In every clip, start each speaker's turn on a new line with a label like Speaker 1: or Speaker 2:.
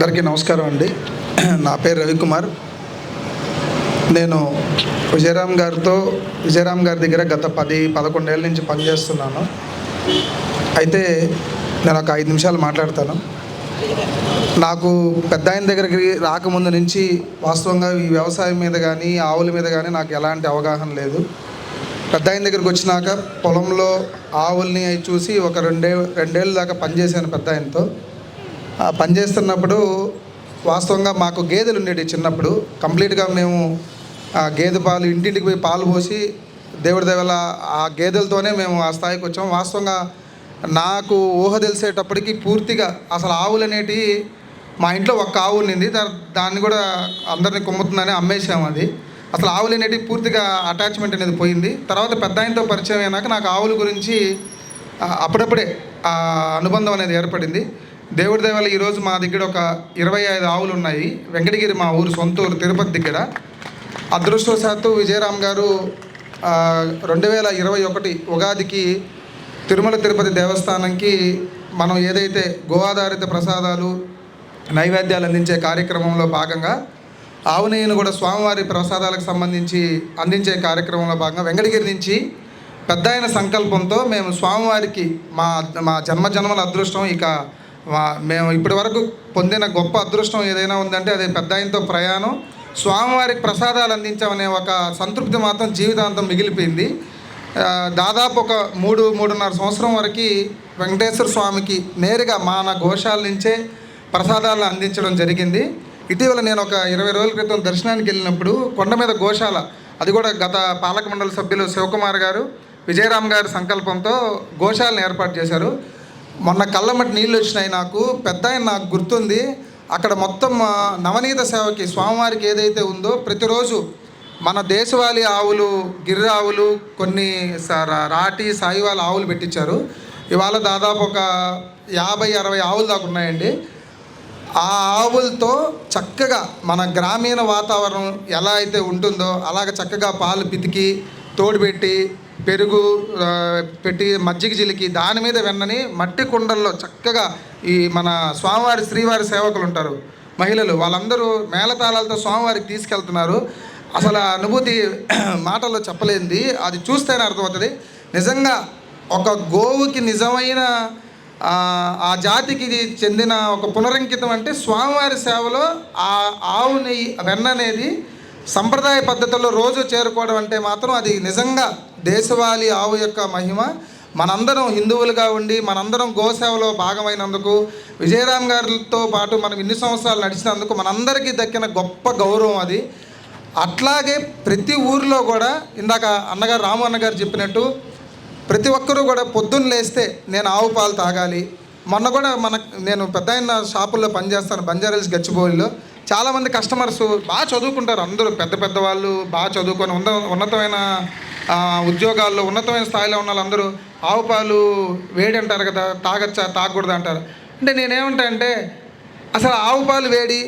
Speaker 1: అందరికీ నమస్కారం అండి. నా పేరు రవికుమార్. నేను విజయరామ్ గారి దగ్గర గత 10-11 ఏళ్ళ నుంచి పనిచేస్తున్నాను. అయితే నేను ఒక 5 నిమిషాలు మాట్లాడతాను. నాకు పెద్ద ఆయన దగ్గరికి రాకముందు నుంచి వాస్తవంగా ఈ వ్యవసాయం మీద కానీ ఆవుల మీద కానీ నాకు ఎలాంటి అవగాహన లేదు. పెద్ద ఆయన దగ్గరికి వచ్చినాక పొలంలో ఆవుల్ని అవి చూసి ఒక రెండేళ్ళ దాకా పనిచేశాను పెద్ద ఆయనతో. పనిచేస్తున్నప్పుడు వాస్తవంగా మాకు గేదెలు ఉండేవి. చిన్నప్పుడు కంప్లీట్గా మేము గేదె పాలు ఇంటింటికి పోయి పాలు పోసి దేవుడి దయవల్ల ఆ గేదెలతోనే మేము ఆ స్థాయికి వచ్చాము. వాస్తవంగా నాకు ఊహ తెలిసేటప్పటికి పూర్తిగా అసలు ఆవులు అనేటివి మా ఇంట్లో ఒక్క ఆవు ఉండింది, దాన్ని కూడా అందరినీ కొమ్ముతుందని అమ్మేసాము. అది అసలు ఆవులు అనేటివి పూర్తిగా అటాచ్మెంట్ అనేది పోయింది. తర్వాత పెద్ద ఆయనతో పరిచయం అయినాక నాకు ఆవుల గురించి అప్పుడప్పుడే అనుబంధం అనేది ఏర్పడింది. దేవుడి దయ వల్ల ఈరోజు మా దగ్గర ఒక 25 ఆవులు ఉన్నాయి. వెంకటగిరి మా ఊరు, సొంత ఊరు, తిరుపతి దగ్గర. అదృష్టవశాత్తు విజయరామ్ గారు 2021 ఉగాదికి తిరుమల తిరుపతి దేవస్థానంకి మనం ఏదైతే గో ఆధారిత ప్రసాదాలు నైవేద్యాలు అందించే కార్యక్రమంలో భాగంగా ఆవు నెయ్యిని కూడా స్వామివారి ప్రసాదాలకు సంబంధించి అందించే కార్యక్రమంలో భాగంగా వెంకటగిరి నుంచి పెద్ద ఆయన సంకల్పంతో మేము స్వామివారికి మా జన్మజన్మల అదృష్టం, ఇక మేము ఇప్పటి వరకు పొందిన గొప్ప అదృష్టం ఏదైనా ఉందంటే అది పెద్ద ఆయనతో ప్రయాణం, స్వామివారికి ప్రసాదాలు అందించామనే ఒక సంతృప్తి మాత్రం జీవితాంతం మిగిలిపోయింది. దాదాపు ఒక 3-3.5 సంవత్సరం వరకు వెంకటేశ్వర స్వామికి నేరుగా మన గోశాల నుంచే ప్రసాదాలను అందించడం జరిగింది. ఇటీవల నేను ఒక 20 రోజుల క్రితం దర్శనానికి వెళ్ళినప్పుడు కొండ మీద గోశాల, అది కూడా గత పాలక మండలి సభ్యులు శివకుమార్ గారు, విజయరామ్ గారి సంకల్పంతో గోశాలను ఏర్పాటు చేశారు. మొన్న కళ్ళమట్టి నీళ్ళు వచ్చినాయి. పెద్ద ఆయన నాకు గుర్తుంది. అక్కడ మొత్తం నవనీత సేవకి స్వామివారికి ఏదైతే ఉందో ప్రతిరోజు మన దేశవాళీ ఆవులు, గిర్రె ఆవులు, కొన్ని రాటి సాయివాళ్ళ ఆవులు పెట్టించారు. ఇవాళ దాదాపు ఒక 50-60 ఆవులు దాకా ఉన్నాయండి. ఆ ఆవులతో చక్కగా మన గ్రామీణ వాతావరణం ఎలా అయితే ఉంటుందో అలాగ చక్కగా పాలు పితికి తోడుపెట్టి పెరుగు పెట్టి మజ్జిగ చిలికి దాని మీద వెన్నని మట్టి కుండల్లో చక్కగా ఈ మన స్వామివారి శ్రీవారి సేవకులు ఉంటారు, మహిళలు, వాళ్ళందరూ మేళతాళాలతో స్వామివారికి తీసుకెళ్తున్నారు. అసలు ఆ అనుభూతి మాటల్లో చెప్పలేంది. అది చూస్తేనే అర్థమవుతుంది. నిజంగా ఒక గోవుకి నిజమైన ఆ జాతికి చెందిన ఒక పునరంకితం అంటే స్వామివారి సేవలో ఆ ఆవు నెయ్యి వెన్న అనేది సంప్రదాయ పద్ధతుల్లో రోజు చేరుకోవడం అంటే మాత్రం అది నిజంగా దేశవాళీ ఆవు యొక్క మహిమ. మనందరం హిందువులుగా ఉండి మనందరం గోసేవలో భాగమైనందుకు, విజయరామ్ గారితో పాటు మనం ఇన్ని సంవత్సరాలు నడిచినందుకు మనందరికీ దక్కిన గొప్ప గౌరవం అది. అట్లాగే ప్రతి ఊరిలో కూడా ఇందాక అన్నగారు రాము అన్నగారు చెప్పినట్టు ప్రతి ఒక్కరూ కూడా పొద్దున్న లేస్తే నేను ఆవు పాలు తాగాలి. మొన్న కూడా నేను పెద్ద ఆయన షాపుల్లో పనిచేస్తాను, బంజారాహిల్స్ గచ్చిబౌలిలో. చాలామంది కస్టమర్స్ బాగా చదువుకుంటారు, అందరూ పెద్ద వాళ్ళు బాగా చదువుకొని ఉన్నతమైన ఉద్యోగాల్లో ఉన్నతమైన స్థాయిలో ఉన్న వాళ్ళందరూ ఆవు పాలు వేడి అంటారు కదా, తాగచ్చా తాగకూడదు అంటారు. అంటే నేనేమంటా అంటే అసలు ఆవు పాలు వేడి,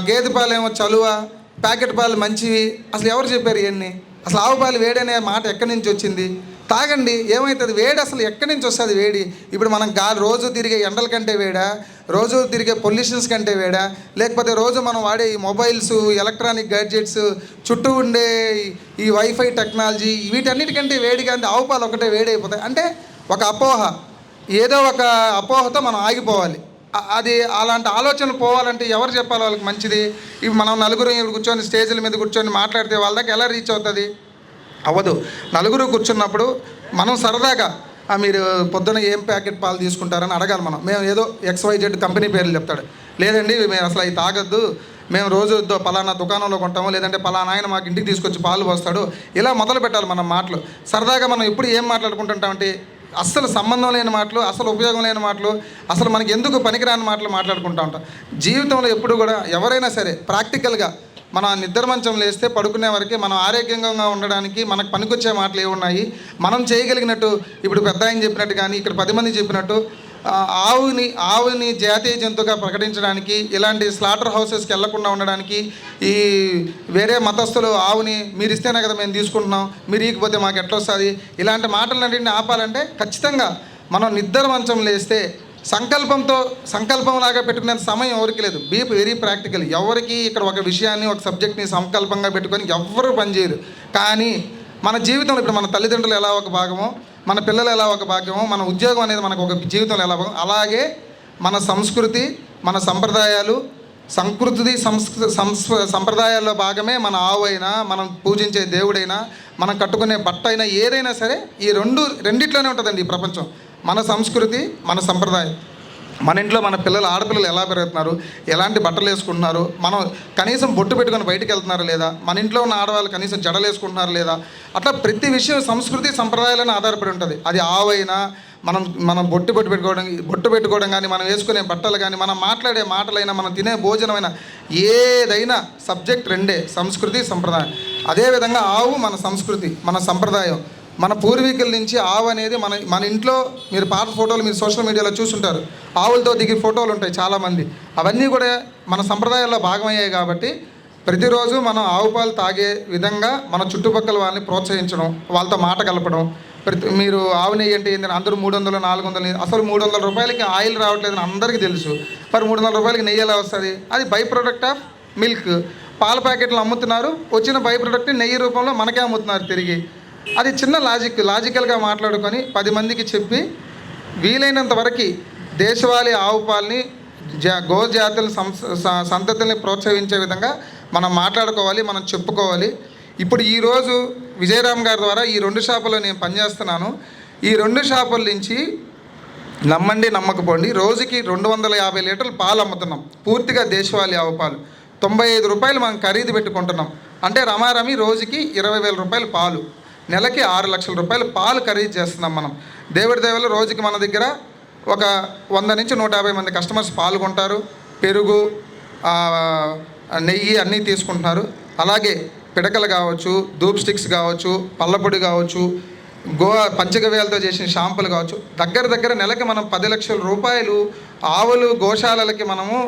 Speaker 1: గేదె పాలు ఏమో చలువ, ప్యాకెట్ పాలు మంచివి, అసలు ఎవరు చెప్పారు ఇవన్నీ? అసలు ఆవు పాలు వేడి అనే మాట ఎక్కడి నుంచి వచ్చింది? తాగండి, ఏమవుతుంది? వేడి అసలు ఎక్కడి నుంచి వస్తుంది వేడి? ఇప్పుడు మనం రోజు తిరిగే ఎండల కంటే వేడా, రోజు తిరిగే పొల్యూషన్స్ కంటే వేడా, లేకపోతే రోజు మనం వాడే ఈ మొబైల్స్, ఎలక్ట్రానిక్ గ్యాడ్జెట్స్, చుట్టూ ఉండే ఈ వైఫై టెక్నాలజీ, వీటన్నిటికంటే వేడిగా అంది ఆవు పాలు ఒకటే వేడి అయిపోతాయి. అంటే ఒక అపోహ, ఏదో ఒక అపోహతో మనం ఆగిపోవాలి. అది అలాంటి ఆలోచనలు పోవాలంటే ఎవరు చెప్పాలి వాళ్ళకి మంచిది? ఇవి మనం నలుగురు కూర్చొని స్టేజ్ల మీద కూర్చొని మాట్లాడితే వాళ్ళ దాకా ఎలా రీచ్ అవుతుంది? అవ్వదు. నలుగురు కూర్చున్నప్పుడు మనం సరదాగా మీరు పొద్దున ఏం ప్యాకెట్ పాలు తీసుకుంటారని అడగాలి. మేము ఏదో XYZ కంపెనీ పేర్లు చెప్తాడు, లేదండి మేము అసలు అవి తాగొద్దు, మేము రోజు పలానా దుకాణంలో కొంటాము, లేదంటే పలానా ఆయన మాకు ఇంటికి తీసుకొచ్చి పాలు పోస్తాడు, ఇలా మొదలు పెట్టాలి మనం మాటలు. సరదాగా మనం ఎప్పుడు ఏం మాట్లాడుకుంటుంటామంటే అస్సలు సంబంధం లేని మాటలు, అసలు ఉపయోగం లేని మాటలు, అసలు మనకి ఎందుకు పనికిరాని మాటలు మాట్లాడుకుంటూ ఉంటాం. జీవితంలో ఎప్పుడు కూడా ఎవరైనా సరే ప్రాక్టికల్గా మన నిద్ర మంచం లేస్తే పడుకునే వరకే మనం ఆరోగ్యంగా ఉండడానికి మనకు పనికొచ్చే మాటలు ఏమున్నాయి, మనం చేయగలిగినట్టు. ఇప్పుడు పెద్ద ఆయన చెప్పినట్టు కానీ ఇక్కడ 10 మంది చెప్పినట్టు ఆవుని జాతీయ జంతువుగా ప్రకటించడానికి, ఇలాంటి స్లాటర్ హౌసెస్కి వెళ్లకుండా ఉండడానికి, ఈ వేరే మతస్థులు ఆవుని మీరు ఇస్తేనే కదా మేము తీసుకుంటున్నాం, మీరు ఇకపోతే మాకు ఎట్లా వస్తుంది, ఇలాంటి మాటలన్నింటినీ ఆపాలంటే ఖచ్చితంగా మనం నిద్ర మంచం లేస్తే సంకల్పంలాగా పెట్టుకునే సమయం ఎవరికి లేదు. Be very practical. ఎవరికి ఇక్కడ ఒక విషయాన్ని ఒక సబ్జెక్ట్ని సంకల్పంగా పెట్టుకొని ఎవ్వరూ పనిచేయరు. కానీ మన జీవితంలో ఇప్పుడు మన తల్లిదండ్రులు ఎలా ఒక భాగమో, మన పిల్లలు ఎలా ఒక భాగమో, మన ఉద్యోగం అనేది మనకు ఒక జీవితంలో ఎలా భాగం, అలాగే మన సంస్కృతి, మన సంప్రదాయాలు, సంప్రదాయాల్లో భాగమే మన ఆవు అయినా, మనం పూజించే దేవుడైనా, మనం కట్టుకునే బట్ట అయినా, ఏదైనా సరే ఈ రెండిట్లోనే ఉంటుందండి ఈ ప్రపంచం. మన సంస్కృతి, మన సంప్రదాయం. మన ఇంట్లో మన పిల్లలు, ఆడపిల్లలు ఎలా పెరుగుతున్నారు, ఎలాంటి బట్టలు వేసుకుంటున్నారు, మనం కనీసం బొట్టు పెట్టుకొని బయటికి వెళ్తున్నారా లేదా, మన ఇంట్లో ఉన్న ఆడవాళ్ళు కనీసం జడలు వేసుకుంటున్నారా లేదా, అట్లా ప్రతి విషయం సంస్కృతి సంప్రదాయాలను ఆధారపడి ఉంటుంది. అది ఆవైనా, మనం బొట్టు పెట్టుకోవడం కానీ, మనం వేసుకునే బట్టలు కానీ, మనం మాట్లాడే మాటలైనా, మనం తినే భోజనమైనా, ఏదైనా సబ్జెక్ట్ రెండే, సంస్కృతి సంప్రదాయం. అదేవిధంగా ఆవు మన సంస్కృతి, మన సంప్రదాయం. మన పూర్వీకుల నుంచి ఆవు అనేది మన ఇంట్లో మీరు పాత ఫోటోలు మీరు సోషల్ మీడియాలో చూసుంటారు. ఆవులతో దిగి ఫోటోలు ఉంటాయి చాలామంది. అవన్నీ కూడా మన సంప్రదాయాల్లో భాగమయ్యాయి. కాబట్టి ప్రతిరోజు మనం ఆవు పాలు తాగే విధంగా మన చుట్టుపక్కల వాళ్ళని ప్రోత్సహించడం, వాళ్ళతో మాట కలపడం. మీరు ఆవు నెయ్యి అంటే ఏంటంటే అందరూ 300, 400, అసలు 300 రూపాయలకి ఆయిల్ రావట్లేదని అందరికీ తెలుసు. మరి 300 రూపాయలకి నెయ్యి ఎలా వస్తుంది? అది బై ప్రొడక్ట్ ఆఫ్ మిల్క్. పాల ప్యాకెట్లు అమ్ముతున్నారు, వచ్చిన బై ప్రొడక్ట్ని నెయ్యి రూపంలో మనకే అమ్ముతున్నారు తిరిగి. అది చిన్న లాజికల్గా మాట్లాడుకొని 10 మందికి చెప్పి వీలైనంత వరకు దేశవాళీ ఆవు పాలని, గోజాతుల సంతతిని ప్రోత్సహించే విధంగా మనం మాట్లాడుకోవాలి, మనం చెప్పుకోవాలి. ఇప్పుడు ఈరోజు విజయరామ్ గారి ద్వారా ఈ 2 షాపుల్లో నేను పనిచేస్తున్నాను. ఈ 2 షాపుల నుంచి నమ్మండి నమ్మకపోండి, రోజుకి 250 లీటర్లు పాలు అమ్ముతున్నాం. పూర్తిగా దేశవాళీ ఆవు పాలు 95 రూపాయలు మనం ఖరీదు పెట్టుకుంటున్నాం. అంటే రమారమి రోజుకి 20,000 రూపాయలు పాలు, నెలకి 6 లక్షల రూపాయలు పాలు ఖరీదు చేస్తున్నాం మనం. దేవుడి దేవల రోజుకి మన దగ్గర ఒక 100 నుంచి 150 మంది కస్టమర్స్ పాల్గొంటారు. పెరుగు, నెయ్యి అన్నీ తీసుకుంటున్నారు. అలాగే పిడకలు కావచ్చు, ధూప్ స్టిక్స్ కావచ్చు, పళ్ళపొడి కావచ్చు, పంచగవ్యాలతో చేసిన షాంపులు కావచ్చు, దగ్గర నెలకి మనం 10 లక్షల రూపాయలు ఆవులు గోశాలలకి మనము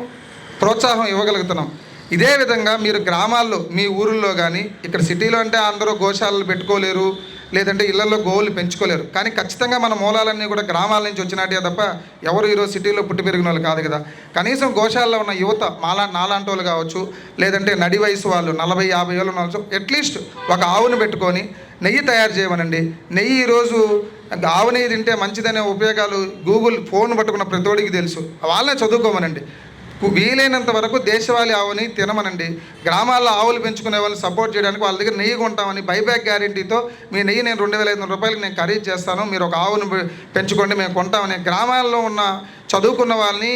Speaker 1: ప్రోత్సాహం ఇవ్వగలుగుతున్నాం. ఇదే విధంగా మీరు గ్రామాల్లో, మీ ఊరుల్లో కానీ, ఇక్కడ సిటీలో అంటే అందరూ గోశాలలు పెట్టుకోలేరు, లేదంటే ఇళ్లలో గోవులు పెంచుకోలేరు. కానీ ఖచ్చితంగా మన మూలాలన్నీ కూడా గ్రామాల నుంచి వచ్చినట్టే తప్ప ఎవరు ఈరోజు సిటీలో పుట్టి పెరిగిన వాళ్ళు కాదు కదా. కనీసం గోశాలలో ఉన్న యువత నాలాంటి వాళ్ళు కావచ్చు, లేదంటే నడి వయసు వాళ్ళు 40-50 ఏళ్ళు ఉన్న అట్లీస్ట్ ఒక ఆవును పెట్టుకొని నెయ్యి తయారు చేయమనండి. నెయ్యి ఈరోజు ఆవు నెయ్యి తింటే మంచిదనే ఉపయోగాలు గూగుల్ ఫోన్ పట్టుకున్న ప్రతోడికి తెలుసు. వాళ్ళనే చదువుకోమనండి. వీలైనంత వరకు దేశవాళీ ఆవుని తినమనండి. గ్రామాల్లో ఆవులు పెంచుకునే వాళ్ళని సపోర్ట్ చేయడానికి వాళ్ళ దగ్గర నెయ్యి కొంటామని బైబ్యాక్ గ్యారెంటీతో మీ నెయ్యి నేను 2,500 రూపాయలకి నేను ఖరీదు చేస్తాను, మీరు ఒక ఆవును పెంచుకోండి, మేము కొంటామని గ్రామాల్లో ఉన్న చదువుకున్న వాళ్ళని,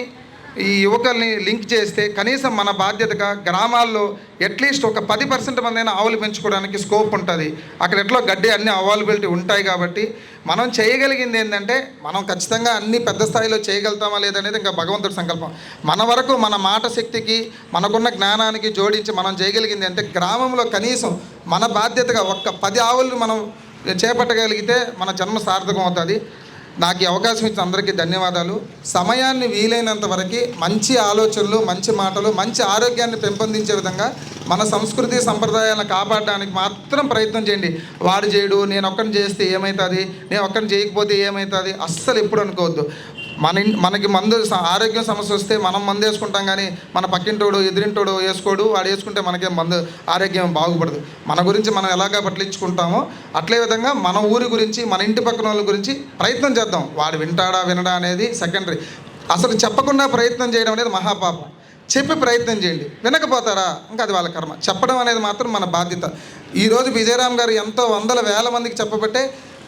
Speaker 1: ఈ యువకుల్ని లింక్ చేస్తే కనీసం మన బాధ్యతగా గ్రామాల్లో అట్లీస్ట్ ఒక 10% మందైనా ఆవులు పెంచుకోవడానికి స్కోప్ ఉంటుంది. అక్కడ ఎట్లా గడ్డి అన్ని అవైలబిలిటీ ఉంటాయి. కాబట్టి మనం చేయగలిగింది ఏంటంటే, మనం ఖచ్చితంగా అన్ని పెద్ద స్థాయిలో చేయగలుగుతామా లేదనేది ఇంకా భగవంతుడి సంకల్పం. మన వరకు మన మాట శక్తికి, మనకున్న జ్ఞానానికి జోడించి మనం చేయగలిగింది అంటే, గ్రామంలో కనీసం మన బాధ్యతగా ఒక్క 10 ఆవులను మనం చేపట్టగలిగితే మన జన్మ సార్థకం అవుతుంది. నాకు ఈ అవకాశం ఇచ్చిన అందరికీ ధన్యవాదాలు. సమయాన్ని వీలైనంత వరకు మంచి ఆలోచనలు, మంచి మాటలు, మంచి ఆరోగ్యాన్ని పెంపొందించే విధంగా మన సంస్కృతి సంప్రదాయాలను కాపాడడానికి మాత్రం ప్రయత్నం చేయండి. వాడు చేయడు, నేను ఒక్కడిని చేస్తే ఏమవుతుంది, నేను ఒక్కడిని చేయకపోతే ఏమవుతుంది, అస్సలు ఎప్పుడు అనుకోవద్దు. మనకి ఆరోగ్యం సమస్య వస్తే మనం మందు వేసుకుంటాం, కానీ మన పక్కింటోడు ఎదురింటోడు వేసుకోడు. వాడు వేసుకుంటే మనకేం ఆరోగ్యం బాగుపడదు. మన గురించి మనం ఎలాగా పట్టించుకుంటామో అట్లే విధంగా మన ఊరి గురించి, మన ఇంటి పక్కన వాళ్ళ గురించి ప్రయత్నం చేద్దాం. వాడు వింటాడా వినడా అనేది సెకండరీ. అసలు చెప్పకుండా ప్రయత్నం చేయడం అనేది మహాపాపం. చెప్పి ప్రయత్నం చేయండి. వినకపోతారా ఇంకా అది వాళ్ళ కర్మ. చెప్పడం అనేది మాత్రం మన బాధ్యత. ఈరోజు విజయరామ్ గారు ఎంతో 100,000 మందికి చెప్పబట్టే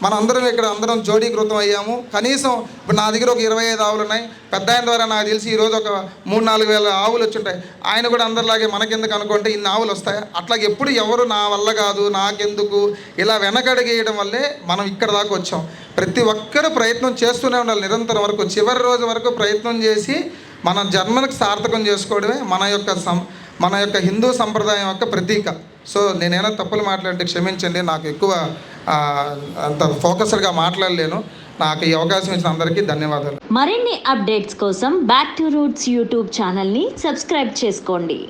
Speaker 1: మనం అందరం ఇక్కడ అందరం జోడీకృతం అయ్యాము. కనీసం ఇప్పుడు నా దగ్గర ఒక 25 ఆవులు ఉన్నాయి. పెద్ద ఆయన ద్వారా నాకు తెలిసి ఈరోజు ఒక 3-4 వేల ఆవులు వచ్చి ఉంటాయి. ఆయన కూడా అందరిలాగే మనకెందుకు అనుకుంటే ఇన్ని ఆవులు వస్తాయి. అట్లాగే ఎప్పుడు ఎవరు నా వల్ల కాదు, నాకెందుకు, ఇలా వెనకడిగేయడం వల్లే మనం ఇక్కడ దాకా వచ్చాం. ప్రతి ఒక్కరూ ప్రయత్నం చేస్తూనే ఉండాలి నిరంతరం వరకు. చివరి రోజు వరకు ప్రయత్నం చేసి మన జన్మకు సార్థకం చేసుకోవడమే మన యొక్క హిందూ సంప్రదాయం యొక్క ప్రతీక. సో నేనైనా తప్పులు మాట్లాడితే క్షమించండి. నాకు ఎక్కువ అంత ఫోకస్డ్గా మాట్లాడలేను. నాకు ఈ అవకాశం ఇచ్చిన అందరికీ ధన్యవాదాలు.
Speaker 2: మరిన్ని అప్డేట్స్ కోసం బ్యాక్ టు రూట్స్ యూట్యూబ్ ఛానల్ని సబ్స్క్రైబ్ చేసుకోండి.